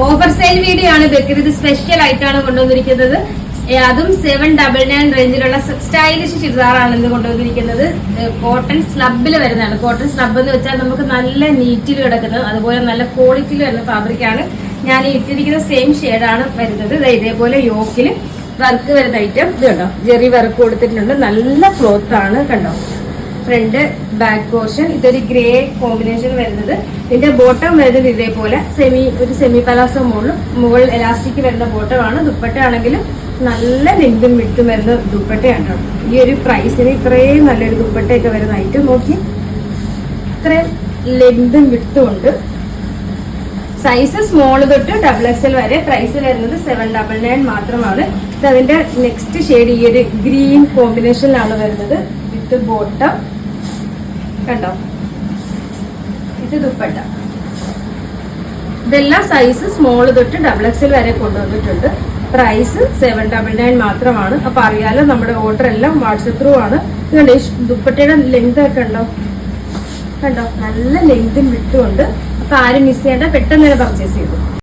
Offer sale video ആണ് Bakrid special ആയിട്ടാണ് കൊണ്ടുവന്നിരിക്കുന്നത്. അതും 799 റേഞ്ചിലുള്ള സ്റ്റൈലിഷ് ചുരിദാറാണ് ഇന്ന് കൊണ്ടുവന്നിരിക്കുന്നത്. കോട്ടൺ സ്ലബിൽ വരുന്നതാണ്. കോട്ടൺ സ്ലബ് എന്ന് വെച്ചാൽ നമുക്ക് നല്ല നീറ്റിൽ കിടക്കുന്നത്, അതുപോലെ നല്ല ക്വാളിറ്റിയിൽ വരുന്ന ഫാബ്രിക്കാണ്. ഞാൻ ഇട്ടിരിക്കുന്ന സെയിം ഷെയ്ഡാണ് വരുന്നത്. ഇതേപോലെ യോക്കിൽ വർക്ക് വരുന്ന ഐറ്റം. ഇത് കണ്ടോ, ജെറി വർക്ക് കൊടുത്തിട്ടുണ്ട്. നല്ല ക്ലോത്ത് ആണ് കണ്ടോ. ഫ്രണ്ട് ബാക്ക് പോർഷൻ ഇതൊരു ഗ്രേ കോമ്പിനേഷൻ വരുന്നത്. ഇതിന്റെ ബോട്ടം വരുന്നത് ഇതേപോലെ ഒരു സെമി പലാസോ മുകൾ എലാസ്റ്റിക് വരുന്ന ബോട്ടമാണ്. ദുപ്പട്ട ആണെങ്കിലും നല്ല ലെങ്തും വിട്ടും വരുന്ന ദുപ്പട്ടയാണ്. ഈ ഒരു പ്രൈസിന് ഇത്രയും നല്ലൊരു ദുപ്പട്ടയൊക്കെ വരുന്ന ഐറ്റം നോക്കി. ഇത്രയും ലെങ്തും വിട്ടും ഉണ്ട്. സൈസ് സ്മോൾ തൊട്ട് XXL വരെ. പ്രൈസ് വരുന്നത് 799 മാത്രമാണ്. ഇത് അതിന്റെ നെക്സ്റ്റ് ഷെയ്ഡ് ഈ ഒരു ഗ്രീൻ കോമ്പിനേഷനിലാണ് വരുന്നത്. വിത്ത് ബോട്ടം കണ്ടോ. ഇത് ദുപ്പട്ട. ഇതെല്ലാം സൈസ് സ്മോൾ തൊട്ട് XXL വരെ കൊണ്ടുവന്നിട്ടുണ്ട്. പ്രൈസ് 799 മാത്രമാണ്. അപ്പൊ അറിയാലോ, നമ്മുടെ ഓർഡർ എല്ലാം വാട്സപ്പ് ത്രൂ ആണ്. ഇതുകൊണ്ട് ദുപ്പട്ടയുടെ ലെങ്ത് ഒക്കെ ഉണ്ടോ കണ്ടോ, നല്ല ലെങ്തും വിട്ടുമുണ്ട്. അപ്പൊ ആരും മിസ് ചെയ്യേണ്ട, പെട്ടെന്ന് തന്നെ പർച്ചേസ് ചെയ്തു.